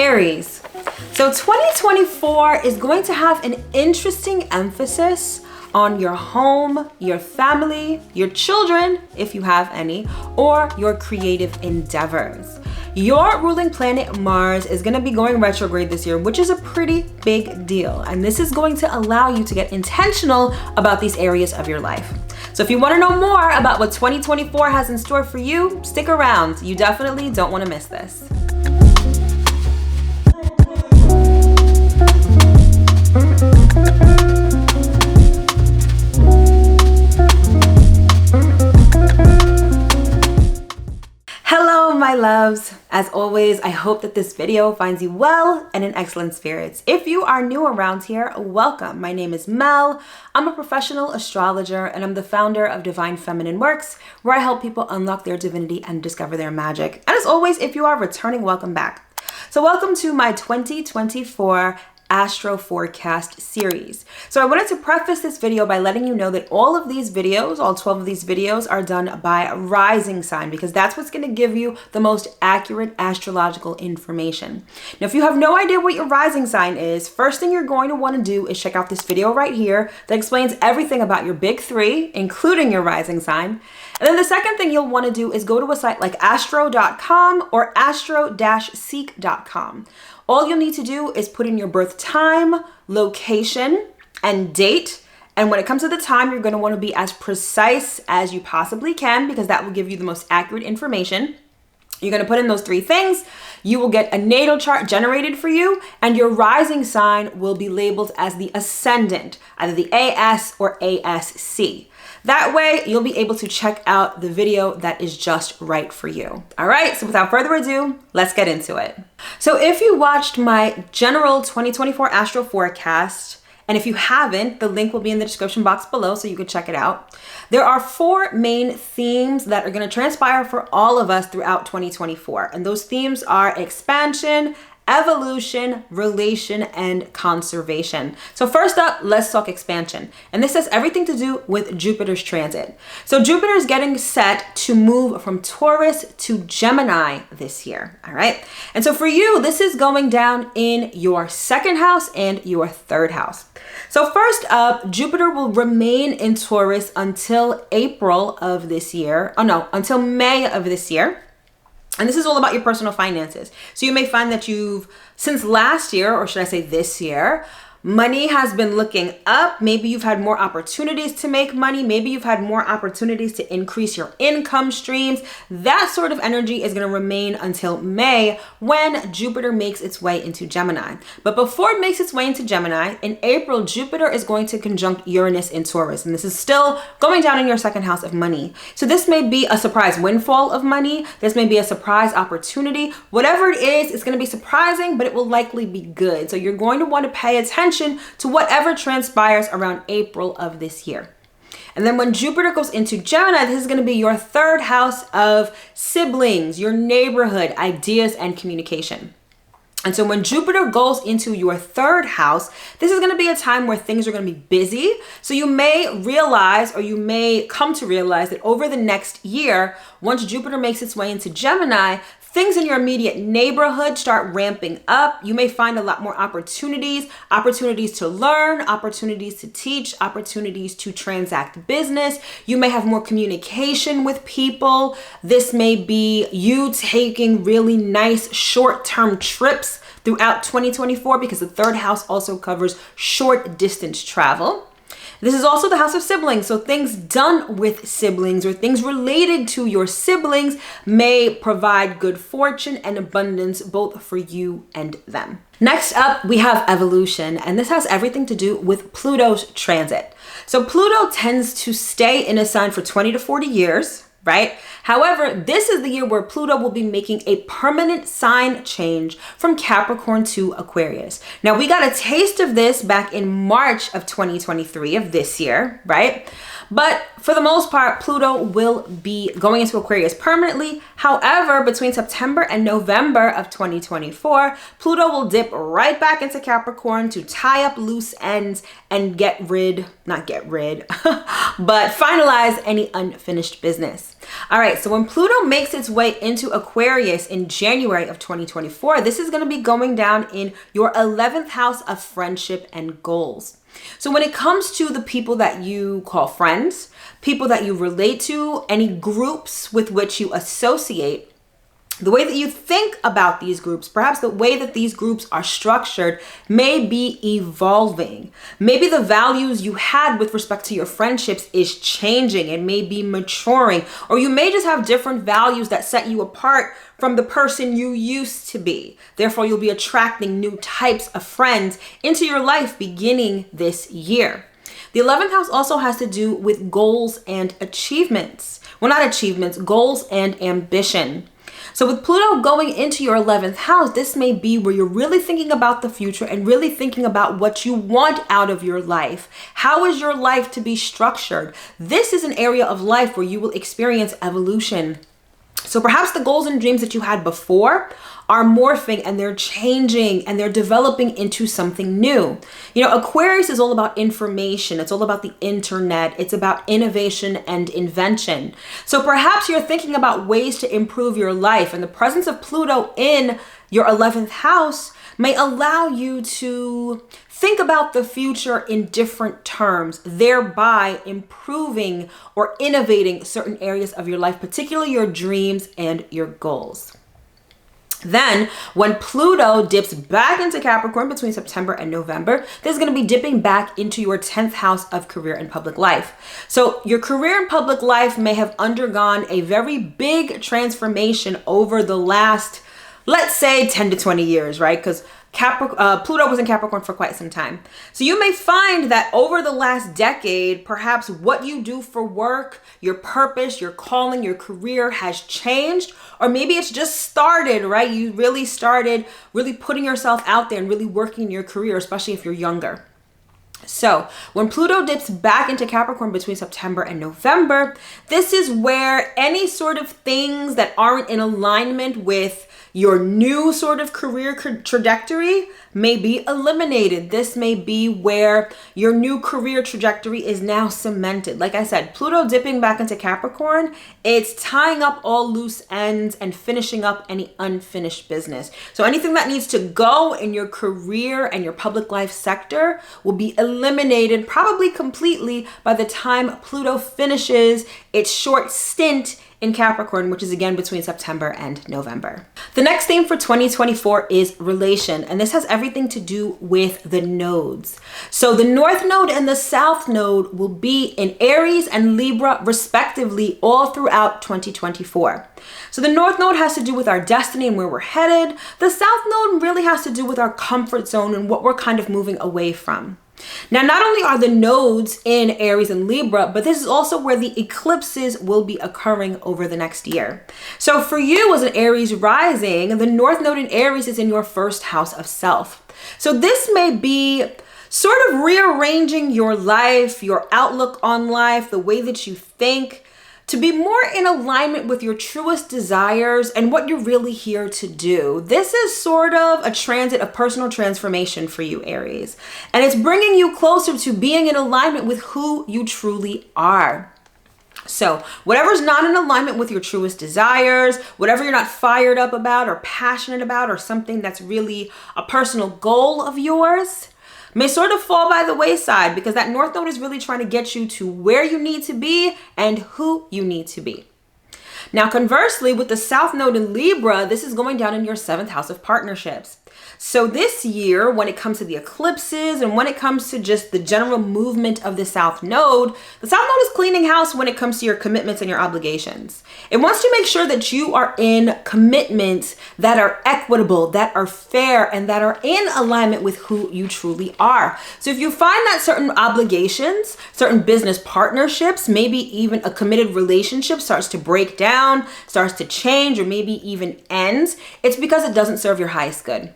Aries. So 2024 is going to have an interesting emphasis on your home, your family, your children, if you have any, or your creative endeavors. Your ruling planet Mars is going to be going retrograde this year, which is a pretty big deal. And this is going to allow you to get intentional about these areas of your life. So if you want to know more about what 2024 has in store for you, stick around. You definitely don't want to miss this. Hello, my loves. As always, I hope that this video finds you well and in excellent spirits. If you are new around here, welcome. My name is Mel. I'm a professional astrologer and I'm the founder of divinefeminineworks, where I help people unlock their divinity and discover their magic. And as always, if you are returning, welcome back. So welcome to my 2024 Astro Forecast series. So I wanted to preface this video by letting you know that all of these videos, all 12 of these videos, are done by a rising sign, because that's what's going to give you the most accurate astrological information. Now, if you have no idea what your rising sign is, first thing you're going to want to do is check out this video right here that explains everything about your big three, including your rising sign. And then the second thing you'll want to do is go to a site like astro.com or astro-seek.com. All you'll need to do is put in your birth time, location, and date. And when it comes to the time, you're going to want to be as precise as you possibly can, because that will give you the most accurate information. You're going to put in those three things. You will get a natal chart generated for you, and your rising sign will be labeled as the ascendant, either the AS or ASC. That way, you'll be able to check out the video that is just right for you. All right, so without further ado, let's get into it. So if you watched my general 2024 Astro Forecast, and if you haven't, the link will be in the description box below so you can check it out. There are four main themes that are going to transpire for all of us throughout 2024. And those themes are expansion, evolution, relation, and conservation. So first up, let's talk expansion. And this has everything to do with Jupiter's transit. So Jupiter is getting set to move from Taurus to Gemini this year. All right. And so for you, this is going down in your second house and your third house. So first up, Jupiter will remain in Taurus until April of this year. Oh no, until May of this year. And this is all about your personal finances. So you may find that since last year, or should I say this year, money has been looking up. Maybe you've had more opportunities to make money. Maybe you've had more opportunities to increase your income streams. That sort of energy is going to remain until May, when Jupiter makes its way into Gemini. But before it makes its way into Gemini, in April, Jupiter is going to conjunct Uranus in Taurus. And this is still going down in your second house of money. So this may be a surprise windfall of money. This may be a surprise opportunity. Whatever it is, it's going to be surprising, but it will likely be good. So you're going to want to pay attention to whatever transpires around April of this year. And then when Jupiter goes into Gemini, this is going to be your third house of siblings, your neighborhood, ideas, and communication. And so when Jupiter goes into your third house, this is going to be a time where things are going to be busy. So you may realize, or you may come to realize, that over the next year, once Jupiter makes its way into Gemini, things in your immediate neighborhood start ramping up. You may find a lot more opportunities to learn, opportunities to teach, opportunities to transact business. You may have more communication with people. This may be you taking really nice short-term trips throughout 2024, because the third house also covers short distance travel. This is also the house of siblings. So things done with siblings or things related to your siblings may provide good fortune and abundance both for you and them. Next up, we have evolution, and this has everything to do with Pluto's transit. So Pluto tends to stay in a sign for 20 to 40 years, right? However, this is the year where Pluto will be making a permanent sign change from Capricorn to Aquarius. Now, we got a taste of this back in March of 2023 of this year, right? But for the most part, Pluto will be going into Aquarius permanently. However, between September and November of 2024, Pluto will dip right back into Capricorn to tie up loose ends and but finalize any unfinished business. All right, so when Pluto makes its way into Aquarius in January of 2024, this is going to be going down in your 11th house of friendship and goals. So when it comes to the people that you call friends, people that you relate to, any groups with which you associate, the way that you think about these groups, perhaps the way that these groups are structured may be evolving. Maybe the values you had with respect to your friendships is changing. It may be maturing, or you may just have different values that set you apart from the person you used to be. Therefore, you'll be attracting new types of friends into your life beginning this year. The 11th house also has to do with goals and achievements. Well, not achievements, goals and ambition. So with Pluto going into your 11th house, this may be where you're really thinking about the future and really thinking about what you want out of your life. How is your life to be structured? This is an area of life where you will experience evolution. So perhaps the goals and dreams that you had before are morphing and they're changing and they're developing into something new. You know, Aquarius is all about information. It's all about the internet. It's about innovation and invention. So perhaps you're thinking about ways to improve your life, and the presence of Pluto in your 11th house may allow you to think about the future in different terms, thereby improving or innovating certain areas of your life, particularly your dreams and your goals. Then, when Pluto dips back into Capricorn between September and November, this is going to be dipping back into your 10th house of career and public life. So your career and public life may have undergone a very big transformation over the last, let's say, 10 to 20 years, right? Because Pluto was in Capricorn for quite some time. So you may find that over the last decade, perhaps what you do for work, your purpose, your calling, your career has changed, or maybe it's just started, right? You really started really putting yourself out there and really working in your career, especially if you're younger. So when Pluto dips back into Capricorn between September and November, this is where any sort of things that aren't in alignment with your new sort of career trajectory may be eliminated. This may be where your new career trajectory is now cemented. Like I said, Pluto dipping back into Capricorn, it's tying up all loose ends and finishing up any unfinished business. So anything that needs to go in your career and your public life sector will be eliminated probably completely by the time Pluto finishes its short stint in Capricorn, which is again between September and November. The next theme for 2024 is relation, and this has everything to do with the nodes. So the North Node and the South Node will be in Aries and Libra respectively all throughout 2024. So the North Node has to do with our destiny and where we're headed. The South Node really has to do with our comfort zone and what we're kind of moving away from. Now, not only are the nodes in Aries and Libra, but this is also where the eclipses will be occurring over the next year. So for you as an Aries rising, the North Node in Aries is in your first house of self. So this may be sort of rearranging your life, your outlook on life, the way that you think, to be more in alignment with your truest desires and what you're really here to do. This is sort of a transit of personal transformation for you, Aries. And it's bringing you closer to being in alignment with who you truly are. So whatever's not in alignment with your truest desires, whatever you're not fired up about or passionate about, or something that's really a personal goal of yours, may sort of fall by the wayside, because that North Node is really trying to get you to where you need to be and who you need to be. Now, conversely, with the South Node in Libra, this is going down in your 7th house of partnerships. So this year, when it comes to the eclipses and when it comes to just the general movement of the South Node is cleaning house when it comes to your commitments and your obligations. It wants to make sure that you are in commitments that are equitable, that are fair, and that are in alignment with who you truly are. So if you find that certain obligations, certain business partnerships, maybe even a committed relationship starts to break down, starts to change, or maybe even ends, it's because it doesn't serve your highest good.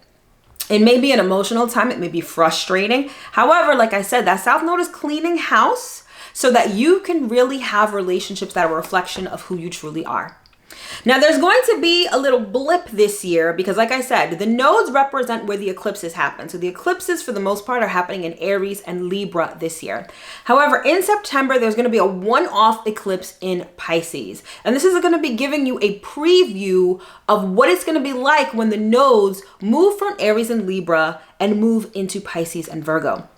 It may be an emotional time. It may be frustrating. However, like I said, that South Node is cleaning house so that you can really have relationships that are a reflection of who you truly are. Now, there's going to be a little blip this year because, like I said, the nodes represent where the eclipses happen. So the eclipses, for the most part, are happening in Aries and Libra this year. However, in September, there's going to be a one-off eclipse in Pisces. And this is going to be giving you a preview of what it's going to be like when the nodes move from Aries and Libra and move into Pisces and Virgo.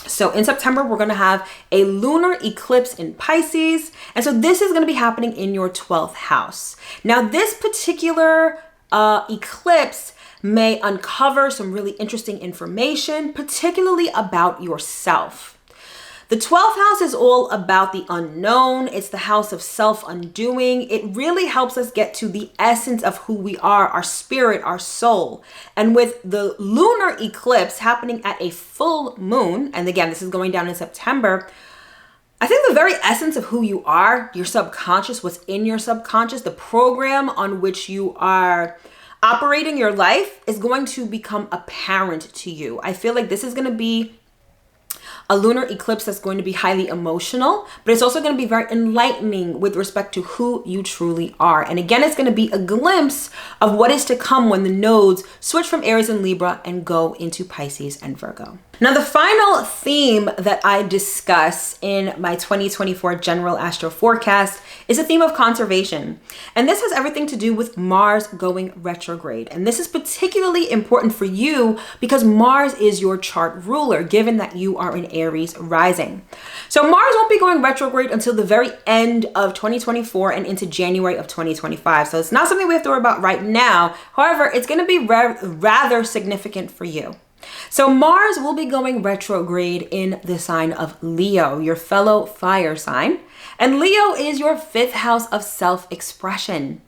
So in September, we're going to have a lunar eclipse in Pisces. And so this is going to be happening in your 12th house. Now, this particular eclipse may uncover some really interesting information, particularly about yourself. The 12th house is all about the unknown. It's the house of self-undoing. It really helps us get to the essence of who we are, our spirit, our soul. And with the lunar eclipse happening at a full moon, and again, this is going down in September, I think the very essence of who you are, your subconscious, what's in your subconscious, the program on which you are operating your life is going to become apparent to you. I feel like this is going to be a lunar eclipse that's going to be highly emotional, but it's also going to be very enlightening with respect to who you truly are. And again, it's going to be a glimpse of what is to come when the nodes switch from Aries and Libra and go into Pisces and Virgo. Now, the final theme that I discuss in my 2024 general astro forecast is a theme of conservation. And this has everything to do with Mars going retrograde. And this is particularly important for you because Mars is your chart ruler, given that you are in Aries rising. So Mars won't be going retrograde until the very end of 2024 and into January of 2025. So it's not something we have to worry about right now. However, it's going to be rather significant for you. So Mars will be going retrograde in the sign of Leo, your fellow fire sign. And Leo is your 5th house of self-expression.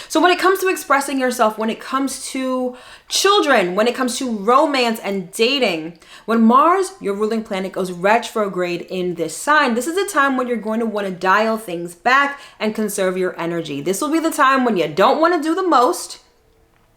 So when it comes to expressing yourself, when it comes to children, when it comes to romance and dating, when Mars, your ruling planet, goes retrograde in this sign, this is a time when you're going to want to dial things back and conserve your energy. This will be the time when you don't want to do the most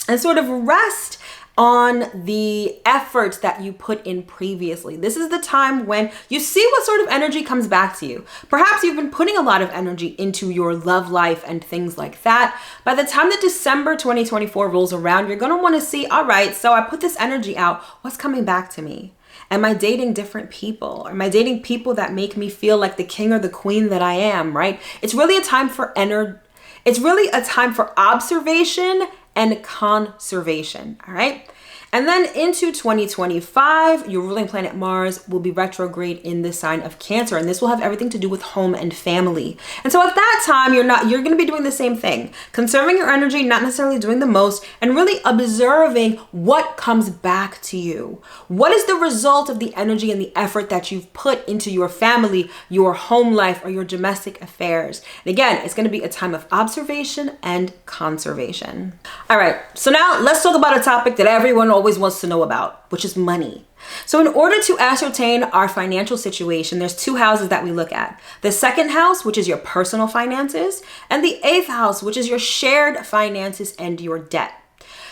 and sort of rest on the efforts that you put in previously. This is the time when you see what sort of energy comes back to you. Perhaps you've been putting a lot of energy into your love life and things like that. By the time that December 2024 rolls around, you're going to want to see, all right, so I put this energy out. What's coming back to me? Am I dating different people? Am I dating people that make me feel like the king or the queen that I am, right? It's really a time for It's really a time for observation and conservation, all right? And then into 2025, your ruling planet Mars will be retrograde in the sign of Cancer, and this will have everything to do with home and family. And so at that time, you're going to be doing the same thing, conserving your energy, not necessarily doing the most, and really observing what comes back to you. What is the result of the energy and the effort that you've put into your family, your home life, or your domestic affairs? And again, it's going to be a time of observation and conservation. All right, so now let's talk about a topic that everyone always wants to know about, which is money. So in order to ascertain our financial situation, there's 2 houses that we look at. The 2nd house, which is your personal finances, and the 8th house, which is your shared finances and your debt.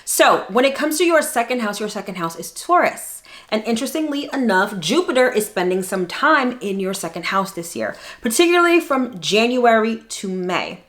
So when it comes to your 2nd house, your 2nd house is Taurus. And interestingly enough, Jupiter is spending some time in your 2nd house this year, particularly from January to May.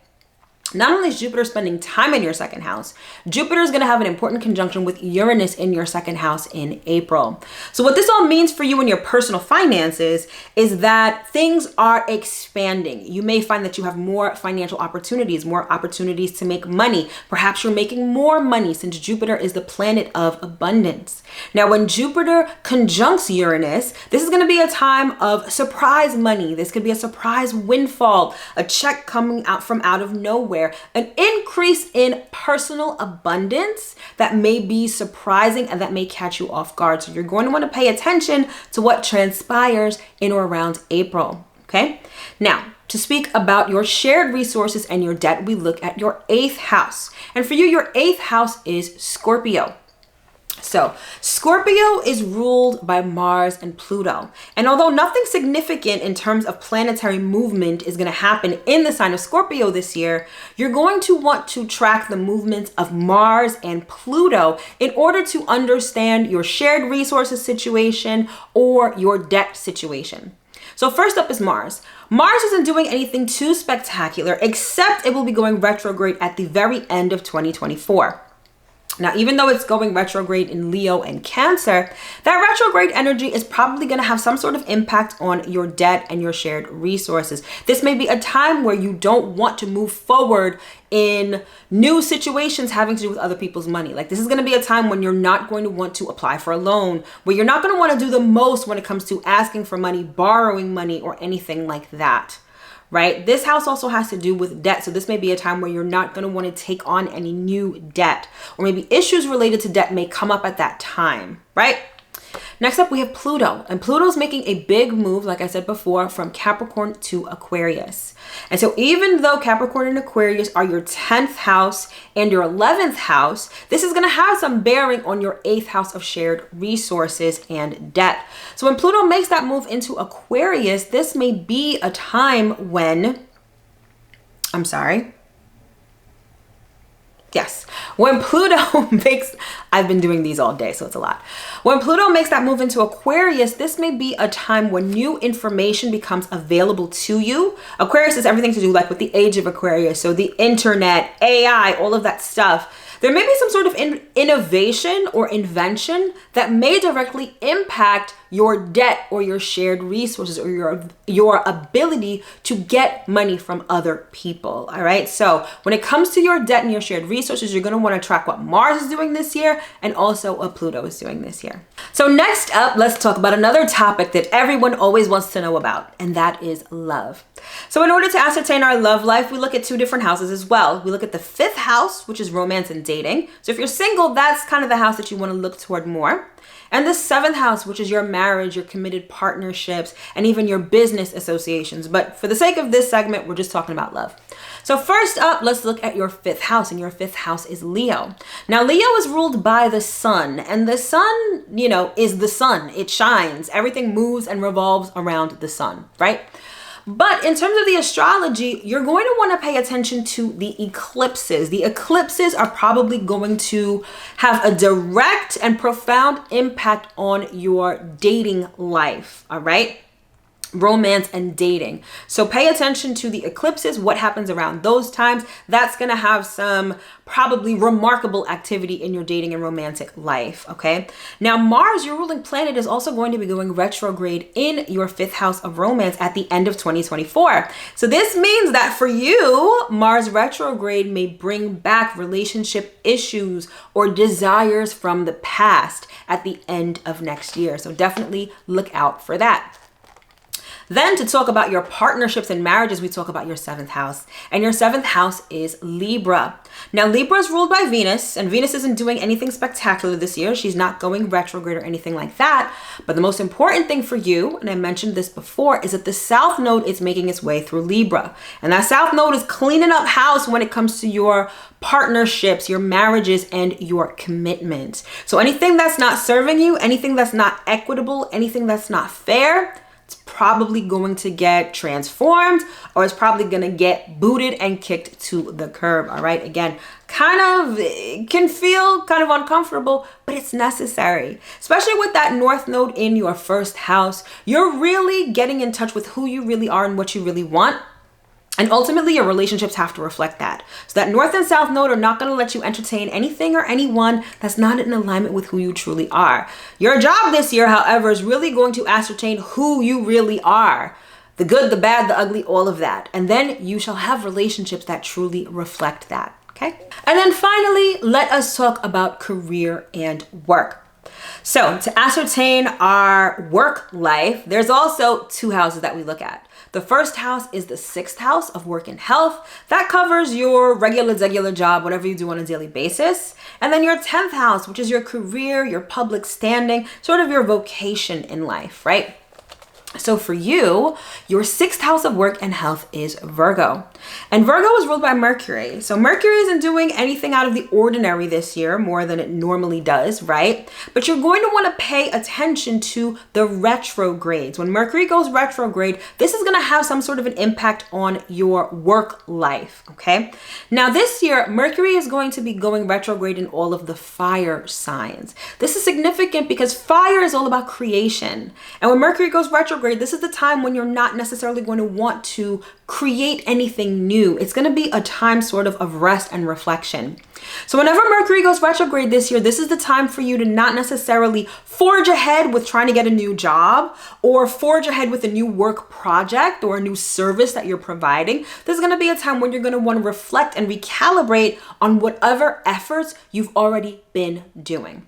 Not only is Jupiter spending time in your 2nd house, Jupiter is going to have an important conjunction with Uranus in your 2nd house in April. So what this all means for you in your personal finances is that things are expanding. You may find that you have more financial opportunities, more opportunities to make money. Perhaps you're making more money since Jupiter is the planet of abundance. Now, when Jupiter conjuncts Uranus, this is going to be a time of surprise money. This could be a surprise windfall, a check coming out from out of nowhere, an increase in personal abundance that may be surprising and that may catch you off guard. So you're going to want to pay attention to what transpires in or around April, okay? Now, to speak about your shared resources and your debt, we look at your 8th house. And for you, your 8th house is Scorpio. So Scorpio is ruled by Mars and Pluto. And although nothing significant in terms of planetary movement is going to happen in the sign of Scorpio this year, you're going to want to track the movements of Mars and Pluto in order to understand your shared resources situation or your debt situation. So first up is Mars. Mars isn't doing anything too spectacular, except it will be going retrograde at the very end of 2024. Now, even though it's going retrograde in Leo and Cancer, that retrograde energy is probably going to have some sort of impact on your debt and your shared resources. This may be a time where you don't want to move forward in new situations having to do with other people's money. Like, this is going to be a time when you're not going to want to apply for a loan, where you're not going to want to do the most when it comes to asking for money, borrowing money, or anything like that. Right? This house also has to do with debt. So this may be a time where you're not going to want to take on any new debt, or maybe issues related to debt may come up at that time, right? Next up, we have Pluto, and Pluto's making a big move, like I said before, from Capricorn to Aquarius. And so even though Capricorn and Aquarius are your 10th house and your 11th house, this is going to have some bearing on your 8th house of shared resources and debt. So when Pluto makes that move into Aquarius, this may be a time when, when Pluto makes, I've been doing these all day, so it's a lot. When Pluto makes that move into Aquarius, this may be a time when new information becomes available to you. Aquarius is everything to do like with the age of Aquarius. So the internet, AI, all of that stuff. There may be some sort of innovation or invention that may directly impact your debt or your shared resources or your ability to get money from other people. All right. So when it comes to your debt and your shared resources, you're going to want to track what Mars is doing this year and also what Pluto is doing this year. So next up, let's talk about another topic that everyone always wants to know about, and that is love. So in order to ascertain our love life, we look at two different houses as well. We look at the 5th house, which is romance and dating. So if you're single, that's kind of the house that you want to look toward more. And the 7th house, which is your marriage, your committed partnerships, and even your business associations. But for the sake of this segment, we're just talking about love. So first up, let's look at your 5th house, and your 5th house is Leo. Now, Leo is ruled by the sun, and the sun, is the sun. It shines. Everything moves and revolves around the sun, right? But in terms of the astrology, you're going to want to pay attention to the eclipses. The eclipses are probably going to have a direct and profound impact on your dating life, all right? Romance and dating. So pay attention to the eclipses, what happens around those times. That's going to have some probably remarkable activity in your dating and romantic life, okay? Now, Mars, your ruling planet, is also going to be going retrograde in your 5th house of romance at the end of 2024. So this means that for you, Mars retrograde may bring back relationship issues or desires from the past at the end of next year. So definitely look out for that. Then to talk about your partnerships and marriages, we talk about your 7th house. And your 7th house is Libra. Now, Libra is ruled by Venus, and Venus isn't doing anything spectacular this year. She's not going retrograde or anything like that. But the most important thing for you, and I mentioned this before, is that the South Node is making its way through Libra. And that South Node is cleaning up house when it comes to your partnerships, your marriages, and your commitments. So anything that's not serving you, anything that's not equitable, anything that's not fair, it's probably going to get transformed, or it's probably going to get booted and kicked to the curb. All right. Again, it can feel kind of uncomfortable, but it's necessary, especially with that North Node in your 1st house. You're really getting in touch with who you really are and what you really want. And ultimately, your relationships have to reflect that. So that North and South Node are not going to let you entertain anything or anyone that's not in alignment with who you truly are. Your job this year, however, is really going to ascertain who you really are. The good, the bad, the ugly, all of that. And then you shall have relationships that truly reflect that. Okay? And then finally, let us talk about career and work. So to ascertain our work life, there's also 2 houses that we look at. The 1st house is the 6th house of work and health. That covers your regular job, whatever you do on a daily basis. And then your 10th house, which is your career, your public standing, sort of your vocation in life, right? So for you, your 6th house of work and health is Virgo. And Virgo is ruled by Mercury. So Mercury isn't doing anything out of the ordinary this year, more than it normally does, right? But you're going to want to pay attention to the retrogrades. When Mercury goes retrograde, this is going to have some sort of an impact on your work life, okay? Now this year, Mercury is going to be going retrograde in all of the fire signs. This is significant because fire is all about creation. And when Mercury goes retrograde, retrograde, this is the time when you're not necessarily going to want to create anything new. It's going to be a time sort of rest and reflection. So whenever Mercury goes retrograde this year, this is the time for you to not necessarily forge ahead with trying to get a new job or forge ahead with a new work project or a new service that you're providing. This is going to be a time when you're going to want to reflect and recalibrate on whatever efforts you've already been doing.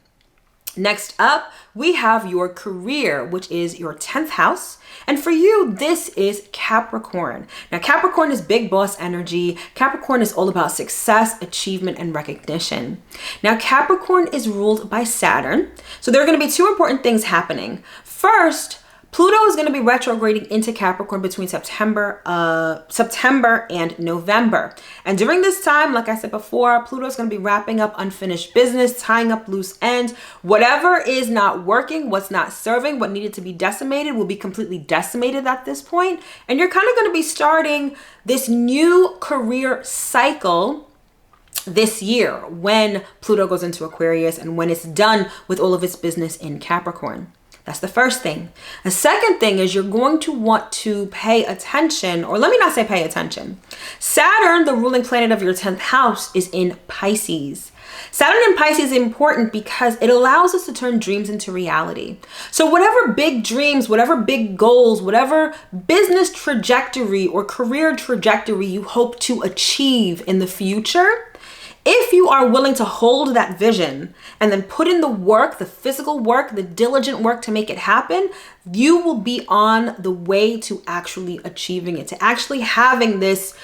Next up, we have your career, which is your 10th house. And for you, this is Capricorn. Now, Capricorn is big boss energy. Capricorn is all about success, achievement, and recognition. Now, Capricorn is ruled by Saturn. So there are going to be two important things happening. First, Pluto is going to be retrograding into Capricorn between September and November. And during this time, like I said before, Pluto is going to be wrapping up unfinished business, tying up loose ends. Whatever is not working, what's not serving, what needed to be decimated will be completely decimated at this point. And you're kind of going to be starting this new career cycle this year when Pluto goes into Aquarius and when it's done with all of its business in Capricorn. That's the first thing. The second thing is you're going to want to pay attention, or let me not say pay attention. Saturn, the ruling planet of your 10th house, is in Pisces. Saturn in Pisces is important because it allows us to turn dreams into reality. So whatever big dreams, whatever big goals, whatever business trajectory or career trajectory you hope to achieve in the future, if you are willing to hold that vision and then put in the work, the physical work, the diligent work to make it happen, you will be on the way to actually achieving it, to actually having these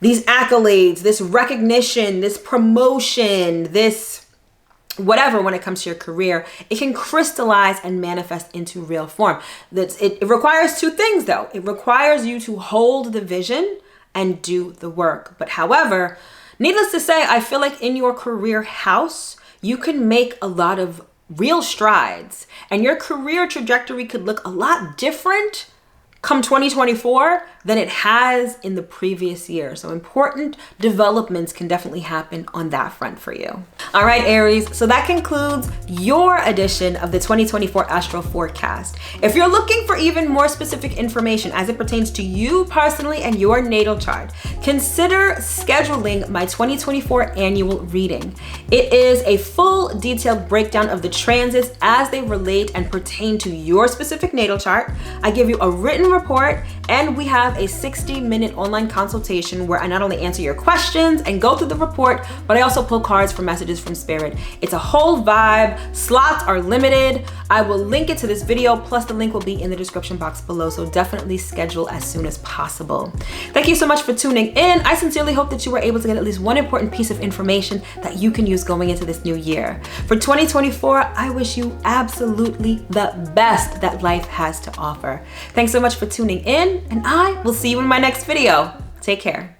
accolades, this recognition, this promotion, this whatever when it comes to your career. It can crystallize and manifest into real form. It requires two things though. It requires you to hold the vision and do the work. But however, needless to say, I feel like in your career house, you can make a lot of real strides and your career trajectory could look a lot different come 2024 than it has in the previous year. So important developments can definitely happen on that front for you. All right, Aries, so that concludes your edition of the 2024 Astro Forecast. If you're looking for even more specific information as it pertains to you personally and your natal chart, consider scheduling my 2024 annual reading. It is a full detailed breakdown of the transits as they relate and pertain to your specific natal chart. I give you a written report and we have a 60-minute online consultation where I not only answer your questions and go through the report, but I also pull cards for messages from spirit. It's a whole vibe. Slots are limited. I will link it to this video, plus the link will be in the description box below, so definitely schedule as soon as possible. Thank you so much for tuning in. I sincerely hope that you were able to get at least one important piece of information that you can use going into this new year. For 2024, I wish you absolutely the best that life has to offer. Thanks so much for tuning in, and I will see you in my next video. Take care.